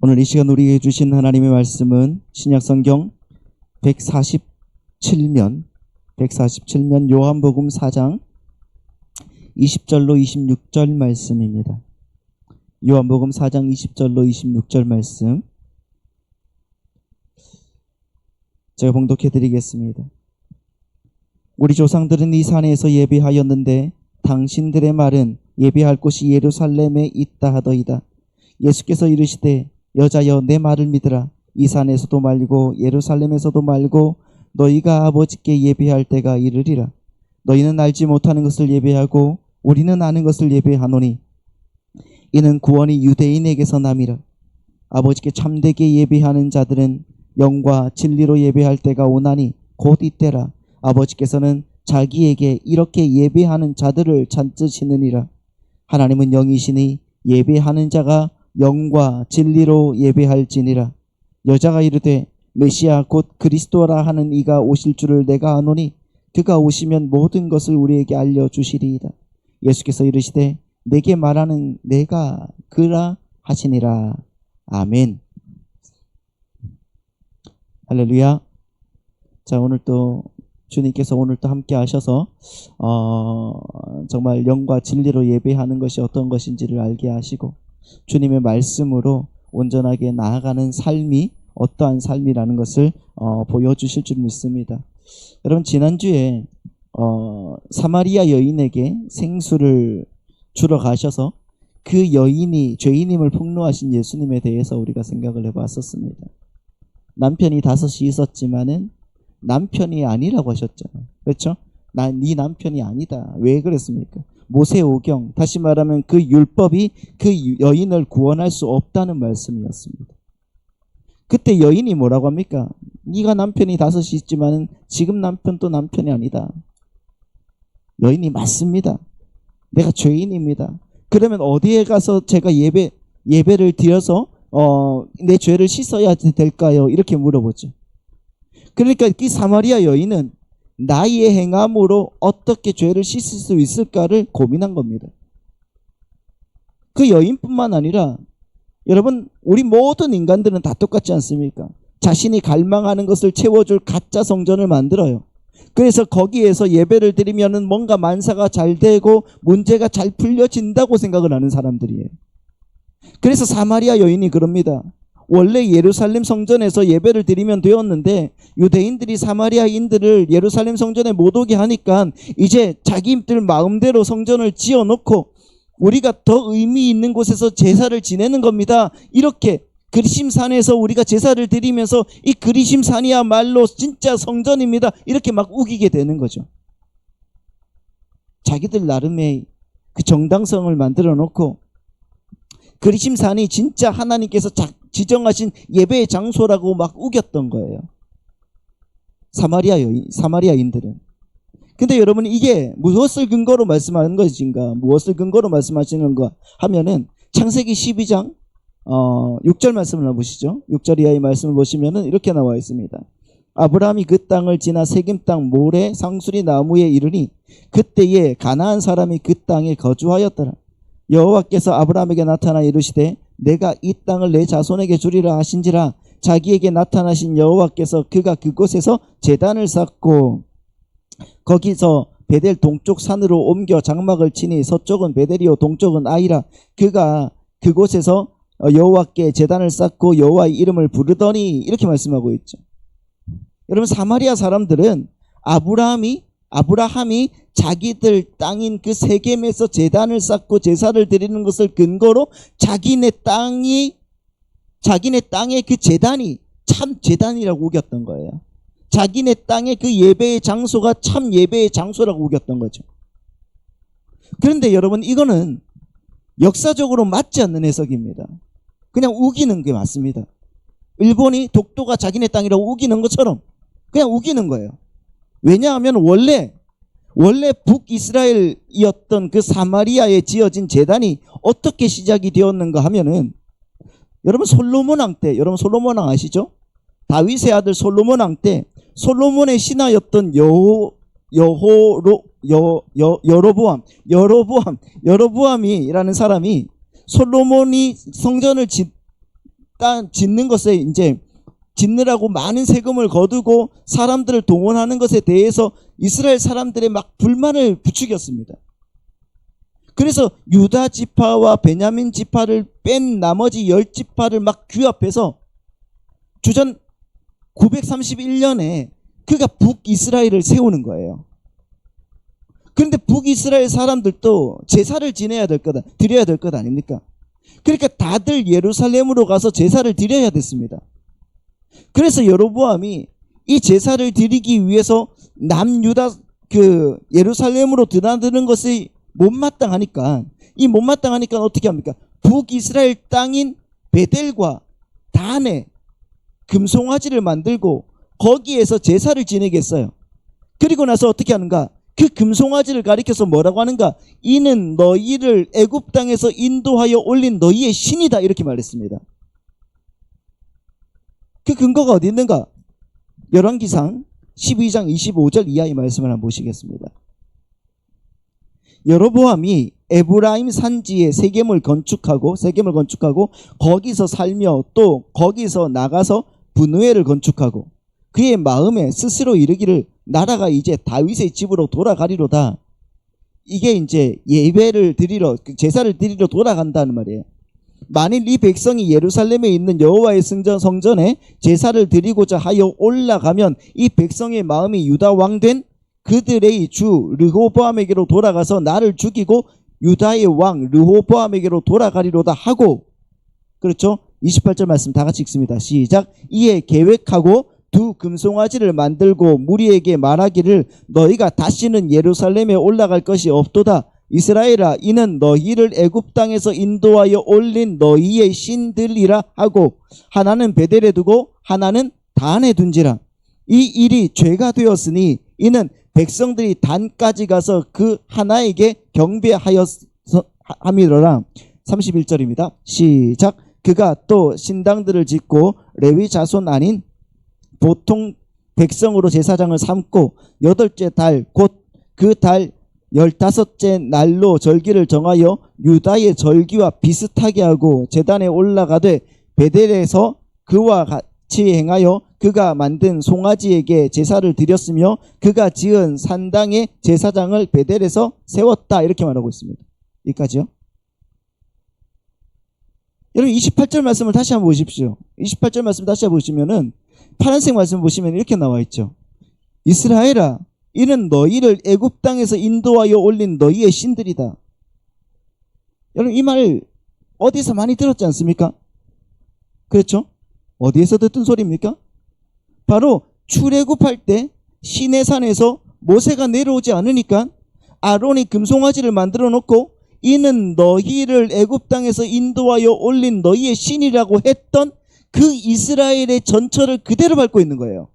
오늘 이 시간 우리에게 주신 하나님의 말씀은 신약성경 147면 요한복음 4장 20절로 26절 말씀입니다. 요한복음 4장 20절로 26절 말씀 제가 봉독해 드리겠습니다. 우리 조상들은 이 산에서 예배하였는데 당신들의 말은 예배할 곳이 예루살렘에 있다 하더이다. 예수께서 이르시되 여자여 내 말을 믿으라. 이 산에서도 말고 예루살렘에서도 말고 너희가 아버지께 예배할 때가 이르리라. 너희는 알지 못하는 것을 예배하고 우리는 아는 것을 예배하노니 이는 구원이 유대인에게서 남이라. 아버지께 참되게 예배하는 자들은 영과 진리로 예배할 때가 오나니 곧 이때라. 아버지께서는 자기에게 이렇게 예배하는 자들을 찾으시느니라. 하나님은 영이시니 예배하는 자가 영과 진리로 예배할지니라. 여자가 이르되 메시아 곧 그리스도라 하는 이가 오실 줄을 내가 아노니 그가 오시면 모든 것을 우리에게 알려주시리이다. 예수께서 이르시되 내게 말하는 내가 그라 하시니라. 아멘. 할렐루야. 자, 오늘 또 주님께서 오늘 또 함께 하셔서 정말 영과 진리로 예배하는 것이 어떤 것인지를 알게 하시고 주님의 말씀으로 온전하게 나아가는 삶이 어떠한 삶이라는 것을 보여주실 줄 믿습니다. 여러분, 지난주에 사마리아 여인에게 생수를 주러 가셔서 그 여인이 죄인임을 폭로하신 예수님에 대해서 우리가 생각을 해봤었습니다. 남편이 5이 있었지만은 남편이 아니라고 하셨잖아요. 그렇죠? 네 남편이 아니다. 왜 그랬습니까? 모세오경, 다시 말하면 그 율법이 그 여인을 구원할 수 없다는 말씀이었습니다. 그때 여인이 뭐라고 합니까? 네가 남편이 5이 있지만 지금 남편도 남편이 아니다. 여인이 맞습니다. 내가 죄인입니다. 그러면 어디에 가서 제가 예배를 드려서 내 죄를 씻어야 될까요? 이렇게 물어보죠. 그러니까 이 사마리아 여인은 나의 행함으로 어떻게 죄를 씻을 수 있을까를 고민한 겁니다. 그 여인뿐만 아니라 여러분, 우리 모든 인간들은 다 똑같지 않습니까? 자신이 갈망하는 것을 채워줄 가짜 성전을 만들어요. 그래서 거기에서 예배를 드리면은 뭔가 만사가 잘 되고 문제가 잘 풀려진다고 생각을 하는 사람들이에요. 그래서 사마리아 여인이 그럽니다. 원래 예루살렘 성전에서 예배를 드리면 되었는데 유대인들이 사마리아인들을 예루살렘 성전에 못 오게 하니까 이제 자기들 마음대로 성전을 지어놓고 우리가 더 의미 있는 곳에서 제사를 지내는 겁니다. 이렇게 그리심산에서 우리가 제사를 드리면서 이 그리심산이야말로 진짜 성전입니다. 이렇게 막 우기게 되는 거죠. 자기들 나름의 그 정당성을 만들어 놓고 그리심산이 진짜 하나님께서 지정하신 예배의 장소라고 막 우겼던 거예요. 사마리아인들은. 근데 여러분, 이게 무엇을 근거로 말씀하는 것인가? 무엇을 근거로 말씀하시는가 하면은 창세기 12장 6절 말씀을 보시죠. 6절 이하의 말씀을 보시면은 이렇게 나와 있습니다. 아브라함이 그 땅을 지나 세겜 땅 모래 상수리 나무에 이르니 그때에 가나안 사람이 그 땅에 거주하였더라. 여호와께서 아브라함에게 나타나 이르시되 내가 이 땅을 내 자손에게 주리라 하신지라. 자기에게 나타나신 여호와께서 그가 그곳에서 제단을 쌓고 거기서 베델 동쪽 산으로 옮겨 장막을 치니 서쪽은 베델이요 동쪽은 아이라. 그가 그곳에서 여호와께 제단을 쌓고 여호와의 이름을 부르더니 이렇게 말씀하고 있죠. 여러분, 사마리아 사람들은 아브라함이 자기들 땅인 그 세겜에서 제단을 쌓고 제사를 드리는 것을 근거로 자기네 땅의 그 제단이 참 제단이라고 우겼던 거예요. 자기네 땅의 그 예배의 장소가 참 예배의 장소라고 우겼던 거죠. 그런데 여러분, 이거는 역사적으로 맞지 않는 해석입니다. 그냥 우기는 게 맞습니다. 일본이 독도가 자기네 땅이라고 우기는 것처럼 그냥 우기는 거예요. 왜냐하면 원래 북이스라엘이었던 그 사마리아에 지어진 제단이 어떻게 시작이 되었는가 하면은 여러분, 솔로몬 왕 아시죠? 다윗의 아들 솔로몬 왕 때 솔로몬의 신하였던 여로보암이라는 사람이 솔로몬이 성전을 땅 짓는 것에 이제 짓느라고 많은 세금을 거두고 사람들을 동원하는 것에 대해서 이스라엘 사람들의 막 불만을 부추겼습니다. 그래서 유다 지파와 베냐민 지파를 뺀 나머지 10지파를 막 규합해서 주전 931년에 그가 북이스라엘을 세우는 거예요. 그런데 북이스라엘 사람들도 제사를 지내야 될 거다, 드려야 될 것 아닙니까? 그러니까 다들 예루살렘으로 가서 제사를 드려야 됐습니다. 그래서 여로보암이 이 제사를 드리기 위해서 남유다 예루살렘으로 드나드는 것이 못마땅하니까 어떻게 합니까? 북이스라엘 땅인 베델과 단에 금송아지를 만들고 거기에서 제사를 지내겠어요. 그리고 나서 어떻게 하는가? 그 금송아지를 가리켜서 뭐라고 하는가? 이는 너희를 애굽 땅에서 인도하여 올린 너희의 신이다, 이렇게 말했습니다. 그 근거가 어디 있는가? 열왕기상 12장 25절 이하의 말씀을 한번 보시겠습니다. 여로보암이 에브라임 산지에 세겜을 건축하고 거기서 살며 또 거기서 나가서 분우엘을 건축하고 그의 마음에 스스로 이르기를 나라가 이제 다윗의 집으로 돌아가리로다. 이게 이제 예배를 드리러, 제사를 드리러 돌아간다는 말이에요. 만일 이 백성이 예루살렘에 있는 여호와의 성전에 제사를 드리고자 하여 올라가면 이 백성의 마음이 유다 왕된 그들의 주 르호보암에게로 돌아가서 나를 죽이고 유다의 왕 르호보암에게로 돌아가리로다 하고, 그렇죠? 28절 말씀 다 같이 읽습니다. 시작. 이에 계획하고 두 금송아지를 만들고 무리에게 말하기를 너희가 다시는 예루살렘에 올라갈 것이 없도다. 이스라엘아, 이는 너희를 애굽 땅에서 인도하여 올린 너희의 신들이라 하고 하나는 베델에 두고 하나는 단에 둔지라. 이 일이 죄가 되었으니 이는 백성들이 단까지 가서 그 하나에게 경배하였함이로라. 31절입니다. 시작. 그가 또 신당들을 짓고 레위 자손 아닌 보통 백성으로 제사장을 삼고 8째 달 곧 그 달 15째 날로 절기를 정하여 유다의 절기와 비슷하게 하고 제단에 올라가되 베델에서 그와 같이 행하여 그가 만든 송아지에게 제사를 드렸으며 그가 지은 산당의 제사장을 베델에서 세웠다. 이렇게 말하고 있습니다. 여기까지요. 여러분 28절 말씀을 다시 한번 보십시오. 28절 말씀 다시 한번 보시면은 파란색 말씀 보시면 이렇게 나와 있죠. 이스라엘아, 이는 너희를 애굽 땅에서 인도하여 올린 너희의 신들이다. 여러분 이 말 어디서 많이 들었지 않습니까? 그렇죠? 어디에서 듣던 소리입니까? 바로 출애굽할 때 시내산에서 모세가 내려오지 않으니까 아론이 금송아지를 만들어 놓고 이는 너희를 애굽 땅에서 인도하여 올린 너희의 신이라고 했던 그 이스라엘의 전철을 그대로 밟고 있는 거예요.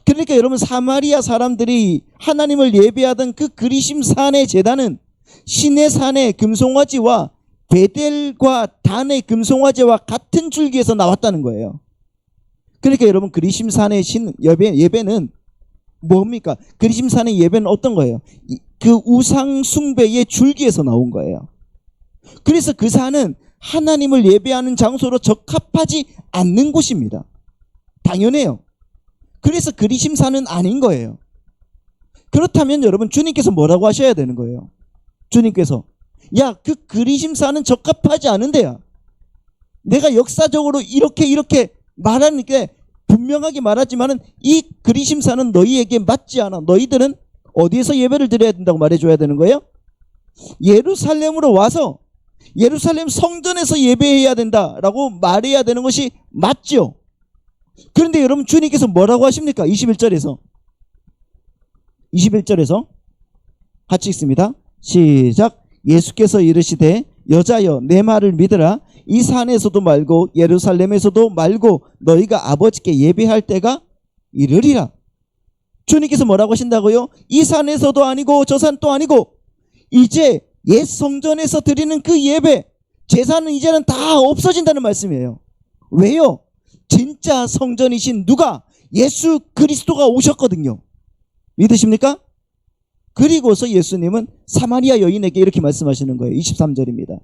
그러니까 여러분 사마리아 사람들이 하나님을 예배하던 그 그리심 산의 제단은 시내산의 금송아지와 베델과 단의 금송아지와 같은 줄기에서 나왔다는 거예요. 그러니까 여러분 그리심 산의 예배는 뭡니까? 그리심 산의 예배는 어떤 거예요? 그 우상 숭배의 줄기에서 나온 거예요. 그래서 그 산은 하나님을 예배하는 장소로 적합하지 않는 곳입니다. 당연해요. 그래서 그리심산은 아닌 거예요. 그렇다면 여러분 주님께서 뭐라고 하셔야 되는 거예요? 주님께서 야, 그 그리심산은 적합하지 않은데야. 내가 역사적으로 이렇게 말하는 게 분명하게 말하지만은 이 그리심산은 너희에게 맞지 않아. 너희들은 어디에서 예배를 드려야 된다고 말해줘야 되는 거예요? 예루살렘으로 와서 예루살렘 성전에서 예배해야 된다라고 말해야 되는 것이 맞죠. 그런데 여러분 주님께서 뭐라고 하십니까? 21절에서 같이 읽습니다. 시작. 예수께서 이르시되 여자여 내 말을 믿으라. 이 산에서도 말고 예루살렘에서도 말고 너희가 아버지께 예배할 때가 이르리라. 주님께서 뭐라고 하신다고요? 이 산에서도 아니고 저 산도 아니고 이제 옛 성전에서 드리는 그 예배, 제사는 이제는 다 없어진다는 말씀이에요. 왜요? 진짜 성전이신 누가? 예수 그리스도가 오셨거든요. 믿으십니까? 그리고서 예수님은 사마리아 여인에게 이렇게 말씀하시는 거예요. 23절입니다.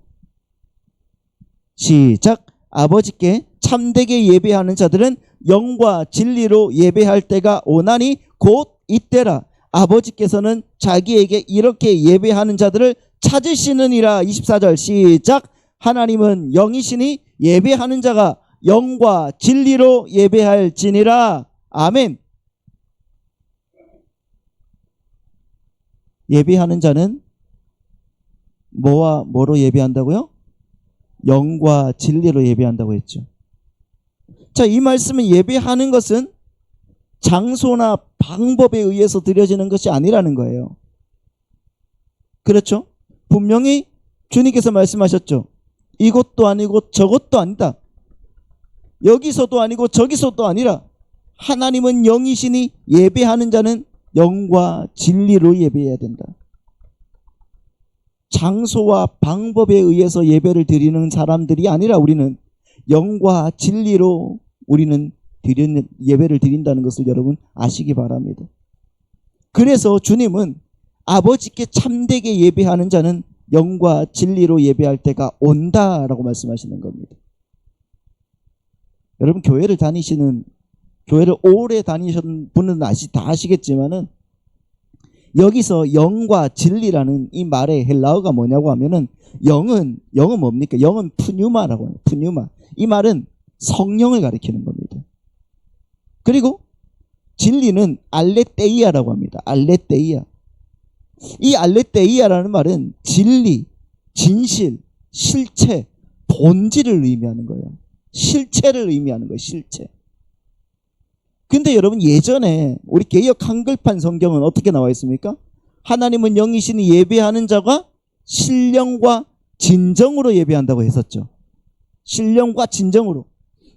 시작. 아버지께 참되게 예배하는 자들은 영과 진리로 예배할 때가 오나니 곧 이때라. 아버지께서는 자기에게 이렇게 예배하는 자들을 찾으시느니라. 24절 시작. 하나님은 영이시니 예배하는 자가 영과 진리로 예배할지니라. 아멘. 예배하는 자는 뭐와 뭐로 예배한다고요? 영과 진리로 예배한다고 했죠. 자, 이 말씀은 예배하는 것은 장소나 방법에 의해서 드려지는 것이 아니라는 거예요. 그렇죠? 분명히 주님께서 말씀하셨죠. 이것도 아니고 저것도 아니다. 여기서도 아니고 저기서도 아니라 하나님은 영이시니 예배하는 자는 영과 진리로 예배해야 된다. 장소와 방법에 의해서 예배를 드리는 사람들이 아니라 우리는 영과 진리로 우리는 예배를 드린다는 것을 여러분 아시기 바랍니다. 그래서 주님은 아버지께 참되게 예배하는 자는 영과 진리로 예배할 때가 온다라고 말씀하시는 겁니다. 여러분 교회를 오래 다니신 분은 다 아시겠지만은 여기서 영과 진리라는 이 말의 헬라어가 뭐냐고 하면은 영은 뭡니까? 영은 푸뉴마라고 해요. 푸뉴마. 이 말은 성령을 가리키는 겁니다. 그리고 진리는 알레테이아라고 합니다. 알레테이아. 이 알레테이아라는 말은 진리, 진실, 실체, 본질을 의미하는 거예요. 실체를 의미하는 거예요. 실체. 근데 여러분 예전에 우리 개역 한글판 성경은 어떻게 나와 있습니까? 하나님은 영이시니 예배하는 자가 신령과 진정으로 예배한다고 했었죠. 신령과 진정으로.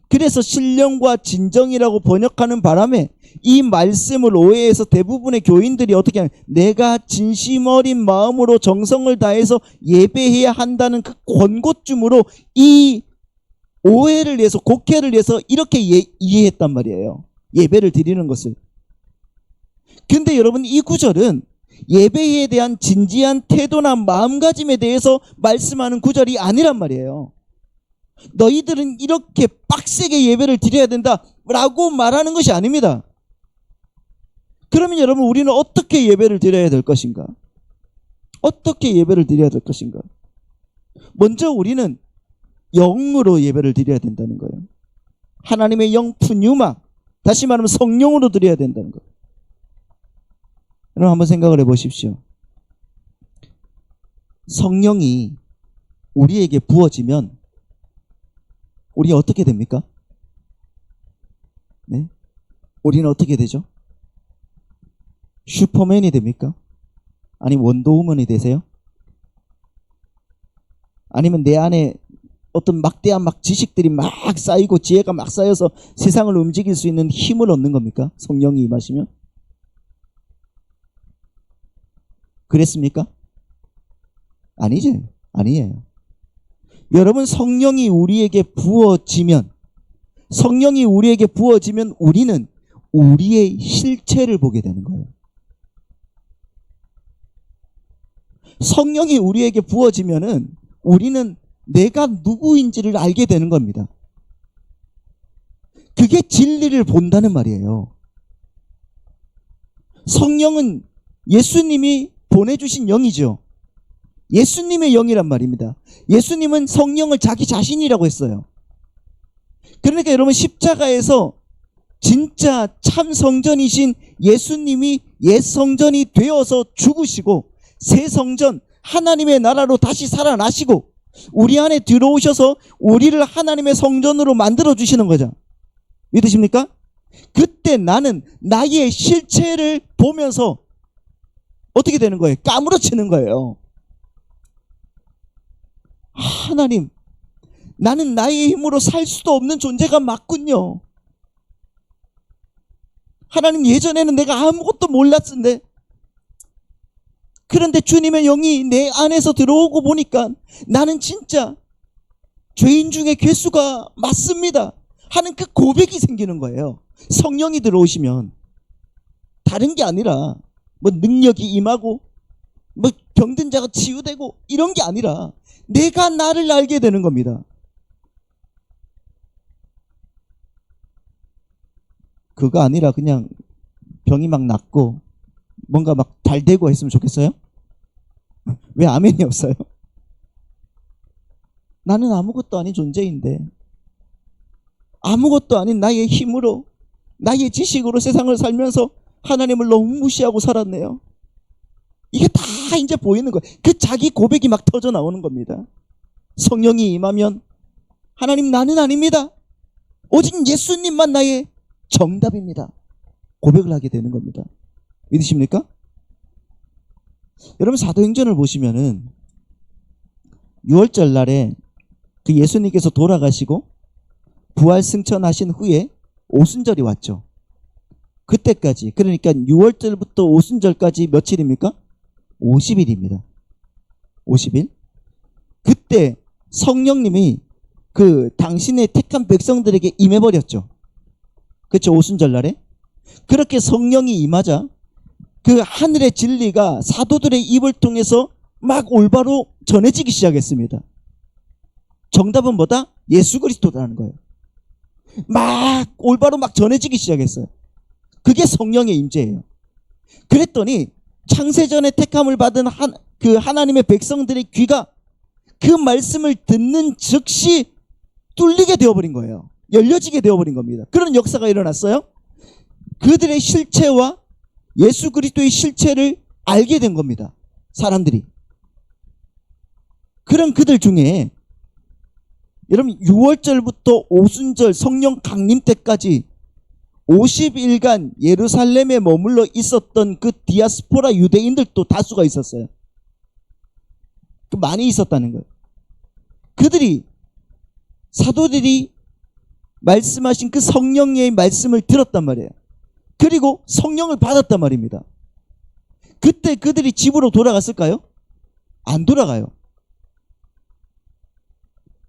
그래서 신령과 진정이라고 번역하는 바람에 이 말씀을 오해해서 대부분의 교인들이 어떻게 하면 내가 진심 어린 마음으로 정성을 다해서 예배해야 한다는 그 권고쯤으로 이 오해를 위해서 곡해를 위해서 이렇게 이해했단 말이에요. 예배를 드리는 것을. 근데 여러분 이 구절은 예배에 대한 진지한 태도나 마음가짐에 대해서 말씀하는 구절이 아니란 말이에요. 너희들은 이렇게 빡세게 예배를 드려야 된다라고 말하는 것이 아닙니다. 그러면 여러분 우리는 어떻게 예배를 드려야 될 것인가? 어떻게 예배를 드려야 될 것인가? 먼저 우리는 영으로 예배를 드려야 된다는 거예요. 하나님의 영 푸뉴마, 다시 말하면 성령으로 드려야 된다는 거예요. 여러분 한번 생각을 해보십시오. 성령이 우리에게 부어지면 우리 어떻게 됩니까? 네? 우리는 어떻게 되죠? 슈퍼맨이 됩니까? 아니면 원더우먼이 되세요? 아니면 내 안에 어떤 막대한 지식들이 막 쌓이고 지혜가 막 쌓여서 세상을 움직일 수 있는 힘을 얻는 겁니까? 성령이 임하시면? 그랬습니까? 아니지. 아니에요. 여러분 성령이 우리에게 부어지면 우리는 우리의 실체를 보게 되는 거예요. 성령이 우리에게 부어지면은 우리는 내가 누구인지를 알게 되는 겁니다. 그게 진리를 본다는 말이에요. 성령은 예수님이 보내주신 영이죠. 예수님의 영이란 말입니다. 예수님은 성령을 자기 자신이라고 했어요. 그러니까 여러분 십자가에서 진짜 참 성전이신 예수님이 옛 성전이 되어서 죽으시고 새 성전 하나님의 나라로 다시 살아나시고 우리 안에 들어오셔서 우리를 하나님의 성전으로 만들어 주시는 거죠. 믿으십니까? 그때 나는 나의 실체를 보면서 어떻게 되는 거예요? 까무러치는 거예요. 하나님, 나는 나의 힘으로 살 수도 없는 존재가 맞군요. 하나님, 예전에는 내가 아무것도 몰랐는데 그런데 주님의 영이 내 안에서 들어오고 보니까 나는 진짜 죄인 중에 괴수가 맞습니다 하는 그 고백이 생기는 거예요. 성령이 들어오시면 다른 게 아니라 뭐 능력이 임하고 뭐 병든 자가 치유되고 이런 게 아니라 내가 나를 알게 되는 겁니다. 그거 아니라 그냥 병이 막 낫고 뭔가 막 달되고 했으면 좋겠어요? 왜 아멘이 없어요? 나는 아무것도 아닌 존재인데 아무것도 아닌 나의 힘으로 나의 지식으로 세상을 살면서 하나님을 너무 무시하고 살았네요. 이게 다 이제 보이는 거예요. 그 자기 고백이 막 터져 나오는 겁니다. 성령이 임하면 하나님 나는 아닙니다. 오직 예수님만 나의 정답입니다. 고백을 하게 되는 겁니다. 믿으십니까? 여러분 사도행전을 보시면은 6월절 날에 그 예수님께서 돌아가시고 부활 승천하신 후에 오순절이 왔죠. 그때까지 그러니까 6월절부터 오순절까지 며칠입니까? 50일입니다. 50일. 그때 성령님이 그 당신의 택한 백성들에게 임해버렸죠. 그렇죠. 오순절 날에. 그렇게 성령이 임하자 그 하늘의 진리가 사도들의 입을 통해서 막 올바로 전해지기 시작했습니다. 정답은 뭐다? 예수 그리스도라는 거예요. 막 올바로 막 전해지기 시작했어요. 그게 성령의 임재예요. 그랬더니 창세전에 택함을 받은 그 하나님의 백성들의 귀가 그 말씀을 듣는 즉시 뚫리게 되어버린 거예요. 열려지게 되어버린 겁니다. 그런 역사가 일어났어요. 그들의 실체와 예수 그리스도의 실체를 알게 된 겁니다. 사람들이. 그런 그들 중에 여러분 6월절부터 오순절 성령 강림 때까지 50일간 예루살렘에 머물러 있었던 그 디아스포라 유대인들도 다수가 있었어요. 많이 있었다는 거예요. 그들이 사도들이 말씀하신 그 성령의 말씀을 들었단 말이에요. 그리고 성령을 받았단 말입니다. 그때 그들이 집으로 돌아갔을까요? 안 돌아가요.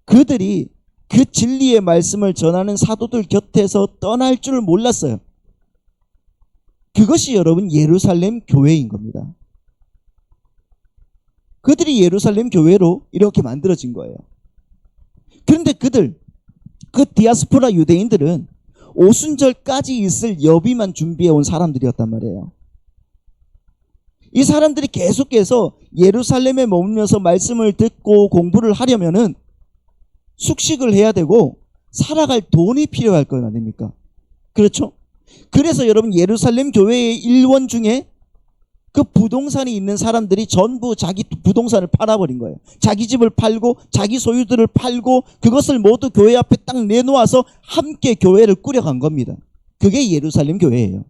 그들이 그 진리의 말씀을 전하는 사도들 곁에서 떠날 줄 몰랐어요. 그것이 여러분 예루살렘 교회인 겁니다. 그들이 예루살렘 교회로 이렇게 만들어진 거예요. 그런데 그 디아스포라 유대인들은 오순절까지 있을 여비만 준비해 온 사람들이었단 말이에요. 이 사람들이 계속해서 예루살렘에 머물면서 말씀을 듣고 공부를 하려면은 숙식을 해야 되고 살아갈 돈이 필요할 거 아닙니까? 그렇죠? 그래서 여러분 예루살렘 교회의 일원 중에 그 부동산이 있는 사람들이 전부 자기 부동산을 팔아버린 거예요. 자기 집을 팔고 자기 소유들을 팔고 그것을 모두 교회 앞에 딱 내놓아서 함께 교회를 꾸려간 겁니다. 그게 예루살렘 교회예요.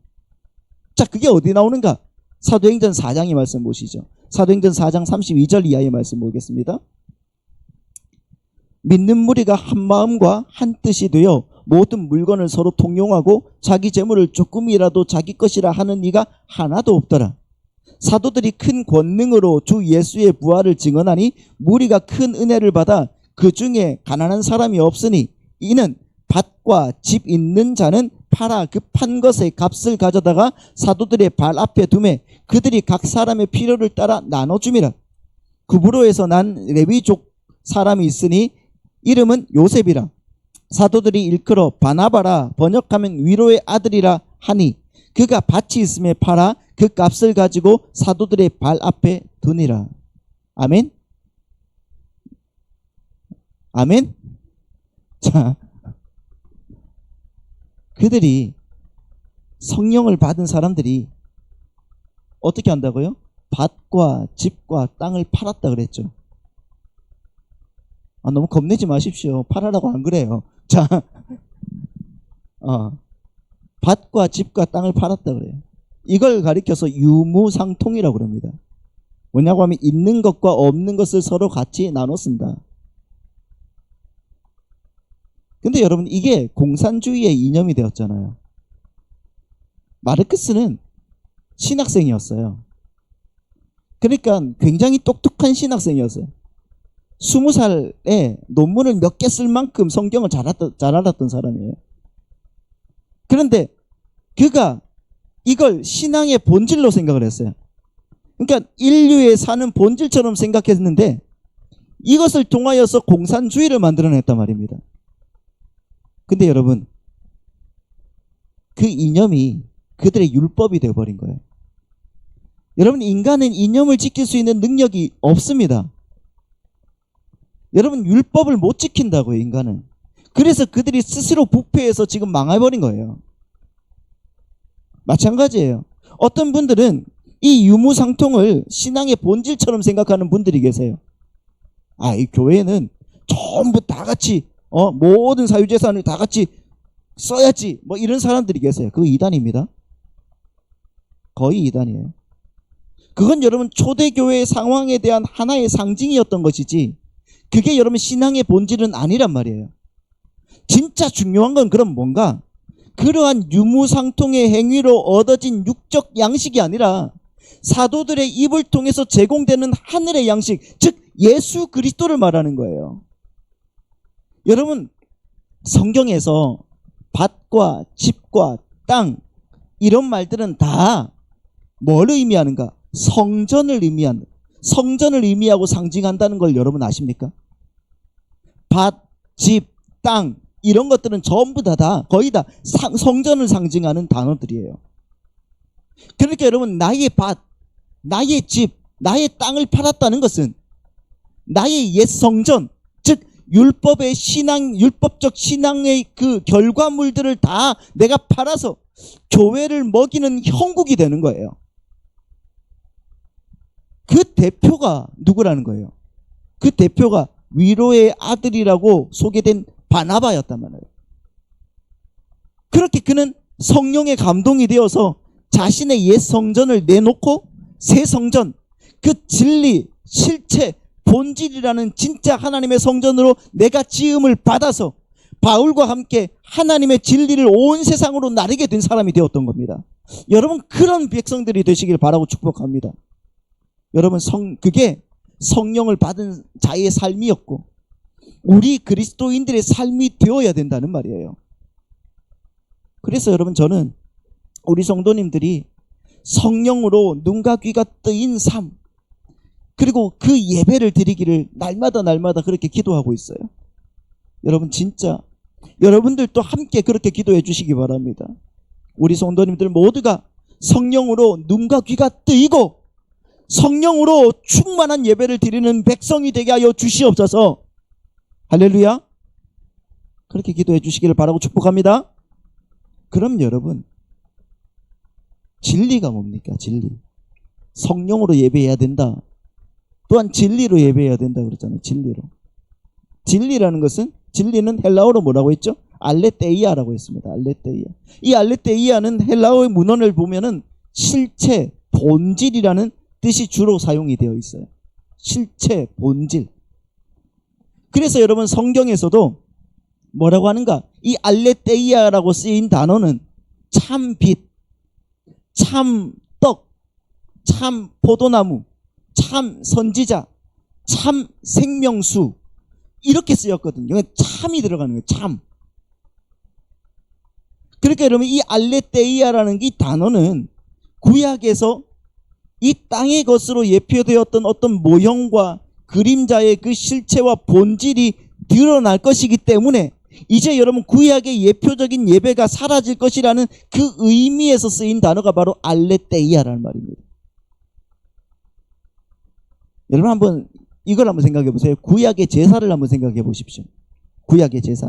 자, 그게 어디 나오는가? 사도행전 4장의 말씀 보시죠. 사도행전 4장 32절 이하의 말씀 보겠습니다. 믿는 무리가 한 마음과 한 뜻이 되어 모든 물건을 서로 통용하고 자기 재물을 조금이라도 자기 것이라 하는 이가 하나도 없더라. 사도들이 큰 권능으로 주 예수의 부활을 증언하니 무리가 큰 은혜를 받아 그 중에 가난한 사람이 없으니 이는 밭과 집 있는 자는 팔아 그 판 것의 값을 가져다가 사도들의 발 앞에 두매 그들이 각 사람의 필요를 따라 나눠줌이라. 구브로에서 난 레위족 사람이 있으니 이름은 요셉이라. 사도들이 일컬어 바나바라 번역하면 위로의 아들이라 하니 그가 밭이 있음에 팔아 그 값을 가지고 사도들의 발 앞에 두니라. 아멘. 아멘. 자, 그들이 성령을 받은 사람들이 어떻게 한다고요? 밭과 집과 땅을 팔았다 그랬죠. 너무 겁내지 마십시오. 팔아라고 안 그래요. 자, 밭과 집과 땅을 팔았다 그래요. 이걸 가리켜서 유무상통이라고 그럽니다. 뭐냐고 하면 있는 것과 없는 것을 서로 같이 나눠 쓴다. 근데 여러분 이게 공산주의의 이념이 되었잖아요. 마르크스는 신학생이었어요. 그러니까 굉장히 똑똑한 신학생이었어요. 20살에 논문을 몇 개 쓸 만큼 성경을 잘 알았던 사람이에요. 그런데 그가 이걸 신앙의 본질로 생각을 했어요. 그러니까 인류의 사는 본질처럼 생각했는데 이것을 통하여서 공산주의를 만들어냈단 말입니다. 근데 여러분 그 이념이 그들의 율법이 되어버린 거예요. 여러분, 인간은 이념을 지킬 수 있는 능력이 없습니다. 여러분, 율법을 못 지킨다고요, 인간은. 그래서 그들이 스스로 부패해서 지금 망해버린 거예요. 마찬가지예요. 어떤 분들은 이 유무상통을 신앙의 본질처럼 생각하는 분들이 계세요. 이 교회는 전부 다 같이 모든 사유재산을 다 같이 써야지, 뭐 이런 사람들이 계세요. 그거 이단입니다. 거의 이단이에요. 그건 여러분 초대교회의 상황에 대한 하나의 상징이었던 것이지, 그게 여러분 신앙의 본질은 아니란 말이에요. 진짜 중요한 건 그럼 뭔가, 그러한 유무상통의 행위로 얻어진 육적 양식이 아니라 사도들의 입을 통해서 제공되는 하늘의 양식, 즉 예수 그리스도를 말하는 거예요. 여러분, 성경에서 밭과 집과 땅, 이런 말들은 다 뭘 의미하는가? 성전을 의미하고 상징한다는 걸 여러분 아십니까? 밭, 집, 땅, 이런 것들은 전부 거의 다 성전을 상징하는 단어들이에요. 그러니까 여러분, 나의 밭, 나의 집, 나의 땅을 팔았다는 것은 나의 옛 성전, 즉 율법적 신앙의 그 결과물들을 다 내가 팔아서 교회를 먹이는 형국이 되는 거예요. 그 대표가 누구라는 거예요? 그 대표가 위로의 아들이라고 소개된 바나바였단 말이에요. 그렇게 그는 성령의 감동이 되어서 자신의 옛 성전을 내놓고 새 성전, 그 진리, 실체, 본질이라는 진짜 하나님의 성전으로 내가 지음을 받아서 바울과 함께 하나님의 진리를 온 세상으로 나르게 된 사람이 되었던 겁니다. 여러분, 그런 백성들이 되시길 바라고 축복합니다. 여러분, 그게 성령을 받은 자의 삶이었고 우리 그리스도인들의 삶이 되어야 된다는 말이에요. 그래서 여러분, 저는 우리 성도님들이 성령으로 눈과 귀가 뜨인 삶, 그리고 그 예배를 드리기를 날마다 그렇게 기도하고 있어요. 여러분, 진짜 여러분들도 함께 그렇게 기도해 주시기 바랍니다. 우리 성도님들 모두가 성령으로 눈과 귀가 뜨이고 성령으로 충만한 예배를 드리는 백성이 되게 하여 주시옵소서. 할렐루야. 그렇게 기도해 주시기를 바라고 축복합니다. 그럼 여러분, 진리가 뭡니까? 진리. 성령으로 예배해야 된다. 또한 진리로 예배해야 된다 그랬잖아요. 진리로. 진리라는 것은, 진리는 헬라어로 뭐라고 했죠? 알레테이아라고 했습니다. 알레테이아. 이 알레테이아는 헬라어의 문헌을 보면은 실체, 본질이라는 뜻이 주로 사용이 되어 있어요. 실체, 본질. 그래서 여러분, 성경에서도 뭐라고 하는가? 이 알레테이아라고 쓰인 단어는 참 빛, 참 떡, 참 포도나무, 참 선지자, 참 생명수, 이렇게 쓰였거든요. 참이 들어가는 거예요. 참. 그러니까 여러분, 이 알레테이아라는 이 단어는 구약에서 이 땅의 것으로 예표되었던 어떤 모형과 그림자의 그 실체와 본질이 드러날 것이기 때문에 이제 여러분, 구약의 예표적인 예배가 사라질 것이라는 그 의미에서 쓰인 단어가 바로 알레테이아라는 말입니다. 여러분, 이걸 한번 생각해 보세요. 구약의 제사를 한번 생각해 보십시오. 구약의 제사.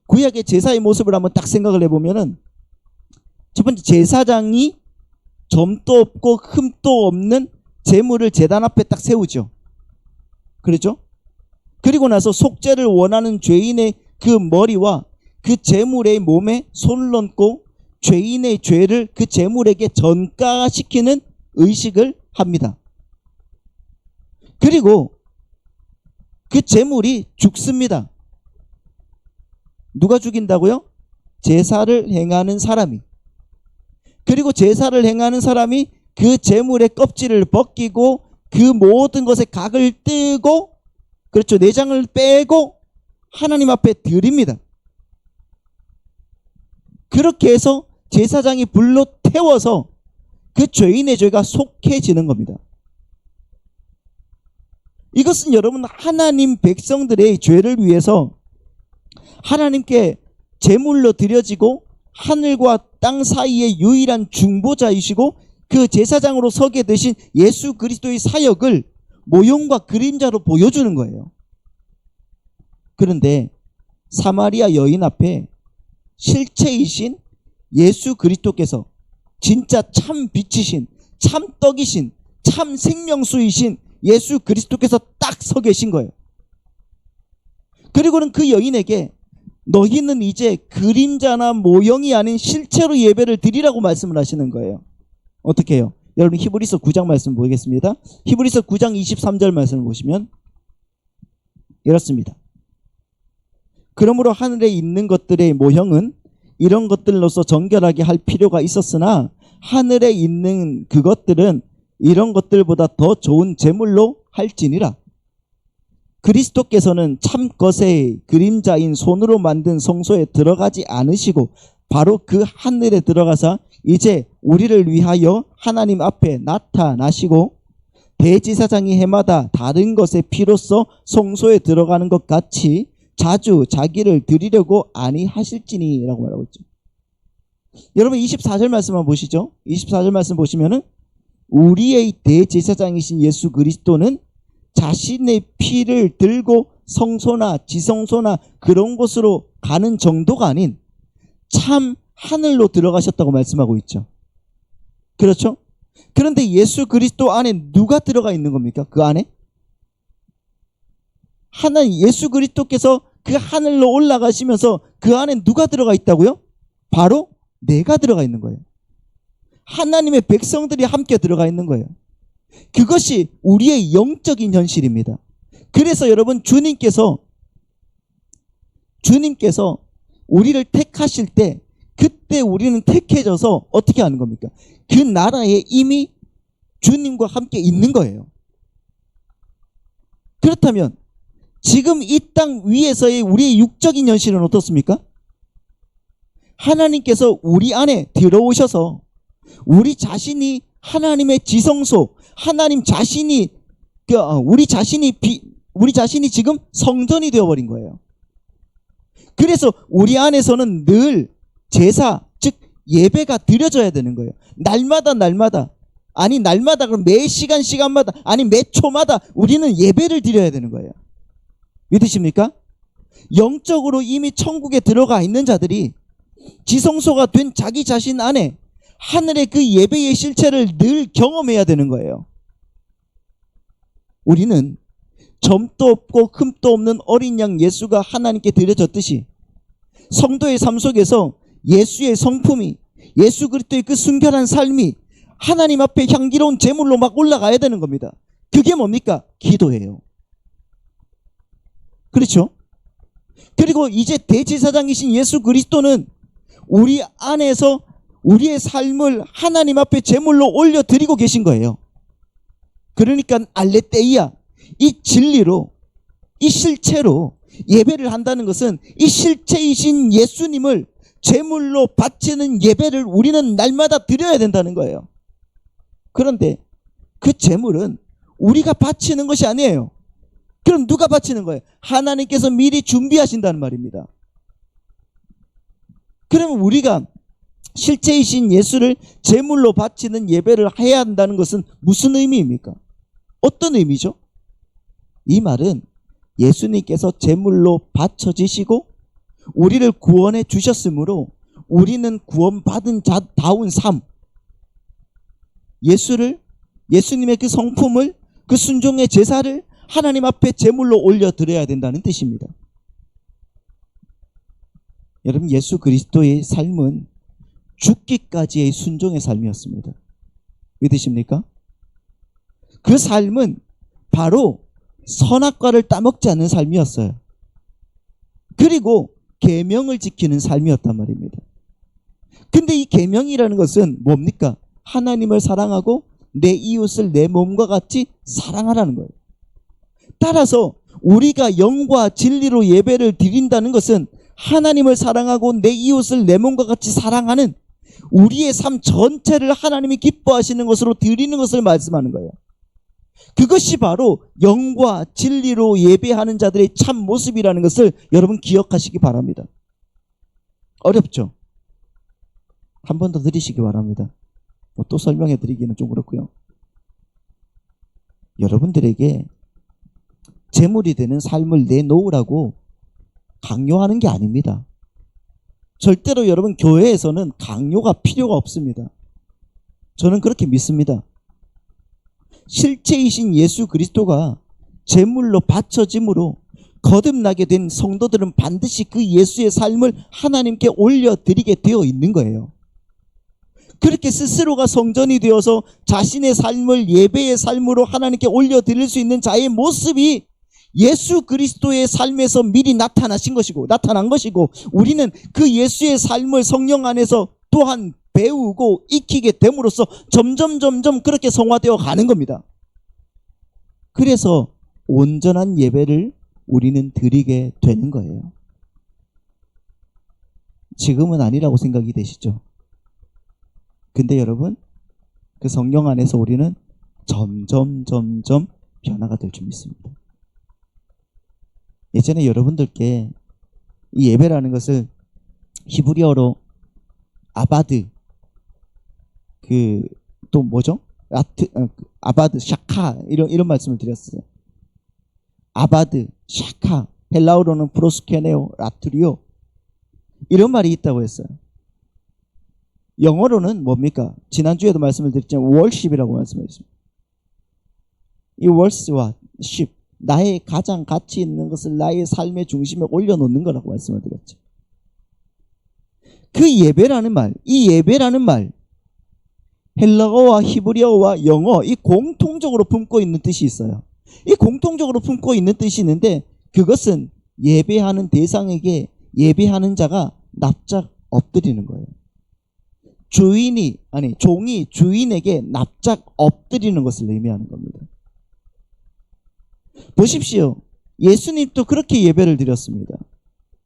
구약의 제사의 모습을 한번 딱 생각을 해보면은, 첫 번째, 제사장이 점도 없고 흠도 없는 제물을 제단 앞에 딱 세우죠. 그렇죠? 그리고 나서 속죄를 원하는 죄인의 그 머리와 그 제물의 몸에 손을 얹고 죄인의 죄를 그 제물에게 전가시키는 의식을 합니다. 그리고 그 제물이 죽습니다. 누가 죽인다고요? 제사를 행하는 사람이. 그리고 제사를 행하는 사람이 그 제물의 껍질을 벗기고 그 모든 것에 각을 뜨고, 그렇죠, 내장을 빼고 하나님 앞에 드립니다. 그렇게 해서 제사장이 불로 태워서 그 죄인의 죄가 속해지는 겁니다. 이것은 여러분, 하나님 백성들의 죄를 위해서 하나님께 제물로 드려지고 하늘과 땅 사이의 유일한 중보자이시고 그 제사장으로 서게 되신 예수 그리스도의 사역을 모형과 그림자로 보여주는 거예요. 그런데 사마리아 여인 앞에 실체이신 예수 그리스도께서 진짜 참 빛이신, 참 떡이신, 참 생명수이신 예수 그리스도께서 딱 서 계신 거예요. 그리고는 그 여인에게 너희는 이제 그림자나 모형이 아닌 실체로 예배를 드리라고 말씀을 하시는 거예요. 어떻게 해요? 여러분 히브리서 9장 말씀 보겠습니다. 히브리서 9장 23절 말씀을 보시면 이렇습니다. 그러므로 하늘에 있는 것들의 모형은 이런 것들로서 정결하게 할 필요가 있었으나 하늘에 있는 그것들은 이런 것들보다 더 좋은 제물로 할지니라. 그리스도께서는 참 것의 그림자인 손으로 만든 성소에 들어가지 않으시고 바로 그 하늘에 들어가사 이제 우리를 위하여 하나님 앞에 나타나시고 대제사장이 해마다 다른 것의 피로써 성소에 들어가는 것 같이 자주 자기를 드리려고 아니하실지니 라고 말하고 있죠. 여러분 24절 말씀만 보시죠. 24절 말씀 보시면은 우리의 대제사장이신 예수 그리스도는 자신의 피를 들고 성소나 지성소나 그런 곳으로 가는 정도가 아닌 참 하늘로 들어가셨다고 말씀하고 있죠. 그렇죠? 그런데 예수 그리스도 안에 누가 들어가 있는 겁니까? 그 안에? 하나님 예수 그리스도께서 그 하늘로 올라가시면서 그 안에 누가 들어가 있다고요? 바로 내가 들어가 있는 거예요. 하나님의 백성들이 함께 들어가 있는 거예요. 그것이 우리의 영적인 현실입니다. 그래서 여러분 주님께서 우리를 택하실 때 그때 우리는 택해져서 어떻게 하는 겁니까? 그 나라에 이미 주님과 함께 있는 거예요. 그렇다면 지금 이 땅 위에서의 우리의 육적인 현실은 어떻습니까? 하나님께서 우리 안에 들어오셔서 우리 자신이 하나님의 지성소, 우리 자신이 지금 성전이 되어버린 거예요. 그래서 우리 안에서는 늘 제사, 즉 예배가 드려져야 되는 거예요. 날마다 그럼 매 시간마다 아니 매 초마다 우리는 예배를 드려야 되는 거예요. 믿으십니까? 영적으로 이미 천국에 들어가 있는 자들이 지성소가 된 자기 자신 안에 하늘의 그 예배의 실체를 늘 경험해야 되는 거예요. 우리는 점도 없고 흠도 없는 어린 양 예수가 하나님께 드려졌듯이 성도의 삶 속에서 예수의 성품이, 예수 그리스도의 그 순결한 삶이 하나님 앞에 향기로운 제물로 막 올라가야 되는 겁니다. 그게 뭡니까? 기도예요. 그렇죠? 그리고 이제 대제사장이신 예수 그리스도는 우리 안에서 우리의 삶을 하나님 앞에 제물로 올려드리고 계신 거예요. 그러니까 알레테이아, 이 진리로, 이 실체로 예배를 한다는 것은 이 실체이신 예수님을 제물로 바치는 예배를 우리는 날마다 드려야 된다는 거예요. 그런데 그 제물은 우리가 바치는 것이 아니에요. 그럼 누가 바치는 거예요? 하나님께서 미리 준비하신다는 말입니다. 그러면 우리가 실체이신 예수를 제물로 바치는 예배를 해야 한다는 것은 무슨 의미입니까? 어떤 의미죠? 이 말은 예수님께서 제물로 바쳐지시고 우리를 구원해 주셨으므로 우리는 구원받은 자다운 삶, 예수님의 그 성품을, 그 순종의 제사를 하나님 앞에 제물로 올려드려야 된다는 뜻입니다. 여러분 예수 그리스도의 삶은 죽기까지의 순종의 삶이었습니다. 믿으십니까? 그 삶은 바로 선악과를 따먹지 않는 삶이었어요. 그리고 계명을 지키는 삶이었단 말입니다. 근데 이 계명이라는 것은 뭡니까? 하나님을 사랑하고 내 이웃을 내 몸과 같이 사랑하라는 거예요. 따라서 우리가 영과 진리로 예배를 드린다는 것은 하나님을 사랑하고 내 이웃을 내 몸과 같이 사랑하는 우리의 삶 전체를 하나님이 기뻐하시는 것으로 드리는 것을 말씀하는 거예요. 그것이 바로 영과 진리로 예배하는 자들의 참 모습이라는 것을 여러분 기억하시기 바랍니다. 어렵죠? 한 번 더 드리시기 바랍니다. 또 설명해 드리기는 좀 그렇고요. 여러분들에게 재물이 되는 삶을 내놓으라고 강요하는 게 아닙니다. 절대로 여러분 교회에서는 강요가 필요가 없습니다. 저는 그렇게 믿습니다. 실체이신 예수 그리스도가 제물로 바쳐짐으로 거듭나게 된 성도들은 반드시 그 예수의 삶을 하나님께 올려드리게 되어 있는 거예요. 그렇게 스스로가 성전이 되어서 자신의 삶을 예배의 삶으로 하나님께 올려드릴 수 있는 자의 모습이 예수 그리스도의 삶에서 미리 나타난 것이고, 우리는 그 예수의 삶을 성령 안에서 또한 배우고 익히게 됨으로써 점점 그렇게 성화되어 가는 겁니다. 그래서 온전한 예배를 우리는 드리게 되는 거예요. 지금은 아니라고 생각이 되시죠? 근데 여러분, 그 성령 안에서 우리는 점점 변화가 될 줄 믿습니다. 예전에 여러분들께 이 예배라는 것을 히브리어로 아바드, 또 뭐죠? 아바드, 샤카, 이런 말씀을 드렸어요. 아바드, 샤카, 헬라어로는 프로스케네오, 라투리오, 이런 말이 있다고 했어요. 영어로는 뭡니까? 지난주에도 말씀을 드렸지만 월십이라고 말씀하셨습니다. 이 월스와 십, 나의 가장 가치 있는 것을 나의 삶의 중심에 올려놓는 거라고 말씀을 드렸죠. 그 예배라는 말, 이 예배라는 말, 헬라어와 히브리어와 영어, 이 공통적으로 품고 있는 뜻이 있어요. 이 공통적으로 품고 있는 뜻이 있는데, 그것은 예배하는 대상에게 예배하는 자가 납작 엎드리는 거예요. 종이 주인에게 납작 엎드리는 것을 의미하는 겁니다. 보십시오. 예수님도 그렇게 예배를 드렸습니다.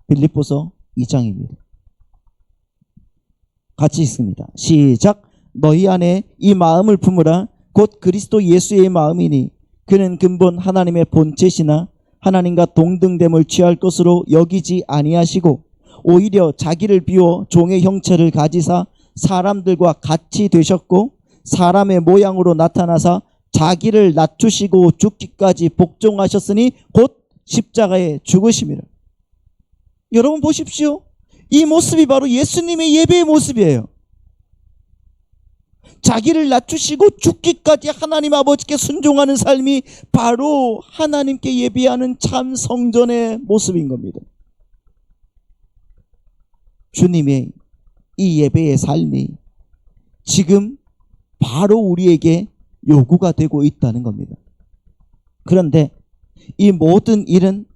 빌립보서 2장입니다. 같이 읽습니다. 시작. 너희 안에 이 마음을 품으라. 곧 그리스도 예수의 마음이니 그는 근본 하나님의 본체시나 하나님과 동등됨을 취할 것으로 여기지 아니하시고 오히려 자기를 비워 종의 형체를 가지사 사람들과 같이 되셨고 사람의 모양으로 나타나사 자기를 낮추시고 죽기까지 복종하셨으니 곧 십자가에 죽으심이라. 여러분 보십시오. 이 모습이 바로 예수님의 예배의 모습이에요. 자기를 낮추시고 죽기까지 하나님 아버지께 순종하는 삶이 바로 하나님께 예배하는 참 성전의 모습인 겁니다. 주님의 이 예배의 삶이 지금 바로 우리에게 요구가 되고 있다는 겁니다. 그런데 이 모든 일은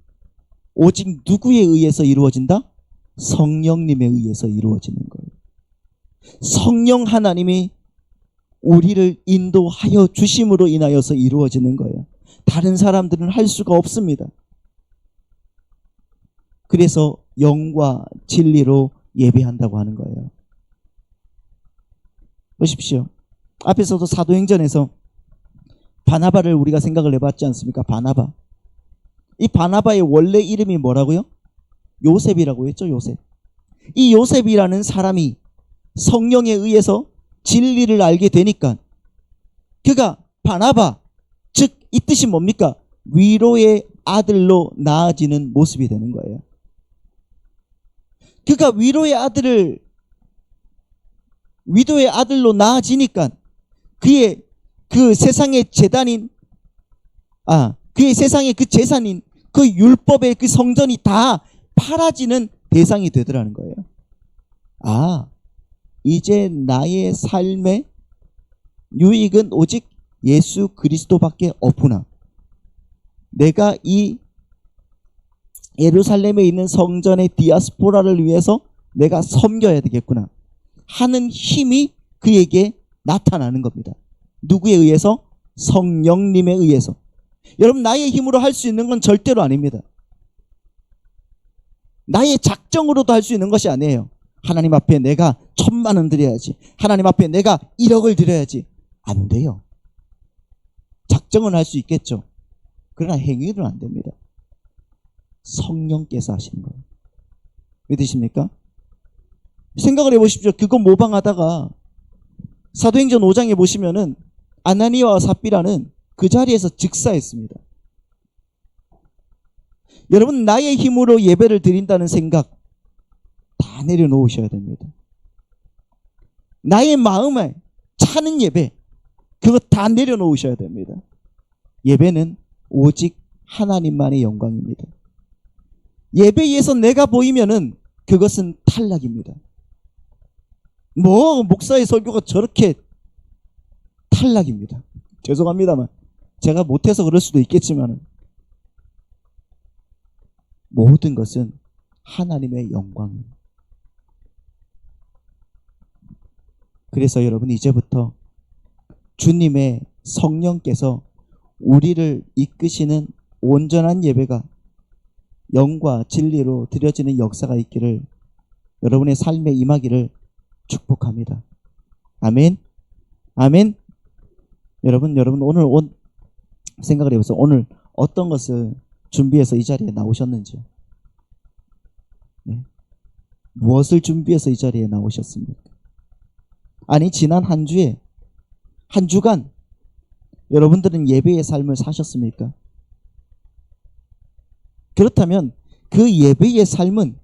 오직 누구에 의해서 이루어진다? 성령님에 의해서 이루어지는 거예요. 성령 하나님이 우리를 인도하여 주심으로 인하여서 이루어지는 거예요. 다른 사람들은 할 수가 없습니다. 그래서 영과 진리로 예배한다고 하는 거예요. 보십시오. 앞에서도 사도행전에서 바나바를 우리가 생각을 해봤지 않습니까? 바나바. 이 바나바의 원래 이름이 뭐라고요? 요셉이라고 했죠. 요셉. 이 요셉이라는 사람이 성령에 의해서 진리를 알게 되니까 그가 바나바, 즉 이 뜻이 뭡니까? 위로의 아들로 나아지는 모습이 되는 거예요. 그가 위로의 아들로 나아지니까 그의 그 세상의 그의 세상의 그 재산인 그 율법의 그 성전이 다 팔아지는 대상이 되더라는 거예요. 이제 나의 삶의 유익은 오직 예수 그리스도밖에 없구나. 내가 이 예루살렘에 있는 성전의 디아스포라를 위해서 내가 섬겨야 되겠구나 하는 힘이 그에게 나타나는 겁니다. 누구에 의해서? 성령님에 의해서. 여러분, 나의 힘으로 할 수 있는 건 절대로 아닙니다. 나의 작정으로도 할 수 있는 것이 아니에요. 하나님 앞에 내가 1,000만 원 드려야지. 하나님 앞에 내가 1억을 드려야지. 안 돼요. 작정은 할 수 있겠죠. 그러나 행위는 안 됩니다. 성령께서 하시는 거예요. 믿으십니까? 생각을 해보십시오. 그거 모방하다가 사도행전 5장에 보시면은 아나니아와 삽비라는 그 자리에서 즉사했습니다. 여러분, 나의 힘으로 예배를 드린다는 생각 다 내려놓으셔야 됩니다. 나의 마음에 차는 예배, 그거 다 내려놓으셔야 됩니다. 예배는 오직 하나님만의 영광입니다. 예배에서 내가 보이면은 그것은 탈락입니다. 목사의 설교가 저렇게 탈락입니다. 죄송합니다만 제가 못해서 그럴 수도 있겠지만 모든 것은 하나님의 영광입니다. 그래서 여러분, 이제부터 주님의 성령께서 우리를 이끄시는 온전한 예배가 영과 진리로 드려지는 역사가 있기를, 여러분의 삶에 임하기를 축복합니다. 아멘. 아멘. 여러분 오늘 생각을 해보세요. 오늘 어떤 것을 준비해서 이 자리에 나오셨는지요? 네. 무엇을 준비해서 이 자리에 나오셨습니까? 아니, 지난 한 주간 여러분들은 예배의 삶을 사셨습니까? 그렇다면 그 예배의 삶은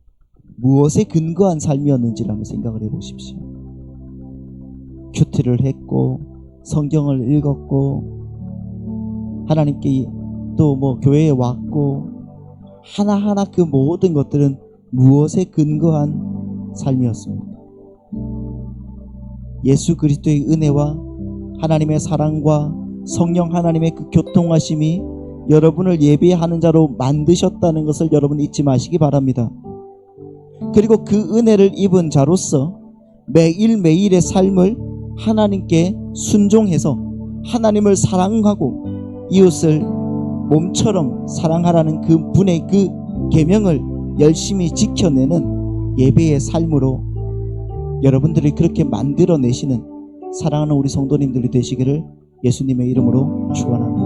무엇에 근거한 삶이었는지를 한번 생각을 해보십시오. 큐티를 했고, 성경을 읽었고, 하나님께 또 교회에 왔고, 하나하나 그 모든 것들은 무엇에 근거한 삶이었습니까? 예수 그리스도의 은혜와 하나님의 사랑과 성령 하나님의 그 교통하심이 여러분을 예배하는 자로 만드셨다는 것을 여러분 잊지 마시기 바랍니다. 그리고 그 은혜를 입은 자로서 매일매일의 삶을 하나님께 순종해서 하나님을 사랑하고 이웃을 몸처럼 사랑하라는 그 분의 그 계명을 열심히 지켜내는 예배의 삶으로 여러분들이 그렇게 만들어내시는 사랑하는 우리 성도님들이 되시기를 예수님의 이름으로 축원합니다.